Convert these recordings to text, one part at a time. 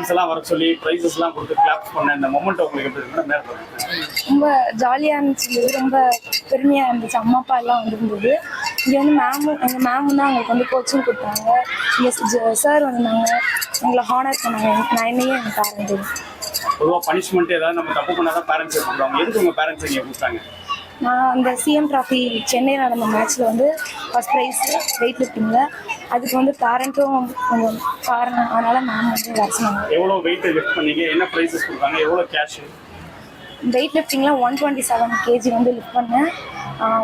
Parents எல்லாம் வர சொல்லி ப்ரைஸஸ் எல்லாம் கொடுத்து கிளாப்ஸ் பண்ண இந்த மொமெண்ட் உங்களுக்கு எப்படி இருக்குன்னு மேற்கொள்ளுங்க. ரொம்ப ஜாலியாக இருந்துச்சு, ரொம்ப பெருமையாக இருந்துச்சு. அம்மா அப்பா எல்லாம் வந்துருந்தது. இங்கே வந்து எங்கள் மேமும் தான் எங்களுக்கு வந்து கோச்சிங் கொடுத்தாங்க. இங்கே சார் வந்தாங்க, எங்களை ஹானர் பண்ணாங்க. நான் என்னையும் எங்கள் பேரண்ட்டையும். பொதுவாக பனிஷ்மெண்ட் ஏதாவது நம்ம தப்பு பண்ணால் தான் பேரண்ட்ஸ் கொடுக்குறாங்க. எதுக்கு உங்கள் பேரண்ட்ஸ் இங்கே கொடுத்தாங்க? நான் அந்த சிஎம் ட்ராஃபி சென்னையில் நடந்த மேட்ச்சில் வந்து ஃபஸ்ட் ப்ரைஸ் வெயிட் லிஃப்டிங்கில். அதுக்கு வந்து பேரண்ட்டும் கொஞ்சம் காரணம், அதனால் மேம் வந்து வர சொன்னாங்க. எவ்வளோ வெயிட் லிஃப்ட் பண்ணீங்க, என்ன ப்ரைஸஸ் கொடுத்தாங்க, எவ்வளோ கேஷ்? வெயிட் லிஃப்டிங்கில் 127 kg வந்து லிஃப்ட் பண்ணேன்.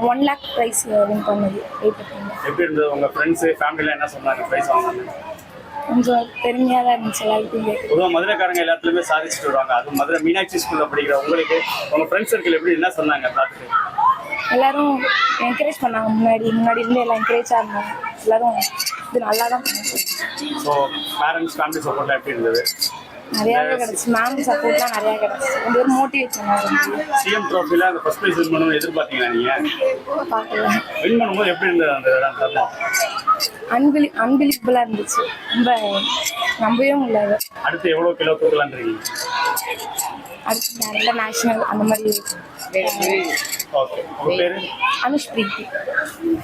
1 lakh ப்ரைஸ் வின் பண்ணது வெயிட் லிஃப்டிங்கில். எப்படி இருந்தது? உங்கள் ஃப்ரெண்ட்ஸு ஃபேமிலியில் என்ன சொன்னாங்க ப்ரைஸ் வாங்கினாங்க? கொஞ்சம் பெருமையாக தான் இருந்துச்சு எல்லாருக்கும். பொதுவாக மதுரைக்காரங்க எல்லாத்துலேயுமே சாதிச்சுட்டு வருவாங்க. அது மதுரை மீனாட்சி ஸ்கூலில் படிக்கிற உங்களுக்கு உங்கள் ஃப்ரெண்ட்ஸ் சர்க்கிள் எப்படி என்ன சொன்னாங்க பார்த்துட்டு? எல்லோரும் என்கரேஜ் பண்ணாங்க. முன்னாடி இருந்து எல்லாம் என்கரேஜாக இருந்தாங்க. எல்லோரும் இது நல்லா தான் பண்ணாங்க. ஸோ பேரண்ட்ஸ் ஃபேமிலி சப்போர்ட்லாம் எப்படி இருந்தது? நிறையாவே கிடச்சி. மேம் சப்போர்ட்லாம் நிறையா கிடச்சி. ரெண்டு பேரும் மோட்டிவேட் பண்ணாங்க. சிஎம் ட்ராஃபியில் அந்த ஃபர்ஸ்ட் ப்ரைஸ் வின் பண்ணணும்னு எதிர்பார்த்தீங்களா நீங்கள்? பார்க்கல. வின் பண்ணும்போது எப்படி இருந்தது அந்த இடம்? அன்பிலீவபிளாக இருந்துச்சு. ரொம்ப நம்பவே முடியல. அடுத்து எவ்வளோ கிலோ தூக்கலான்றீங்க? அடுத்து நல்ல நேஷனல் அந்த மாதிரி. ஓகே, உங்கள் பேர்? அனுஷ் பிரீத்தி.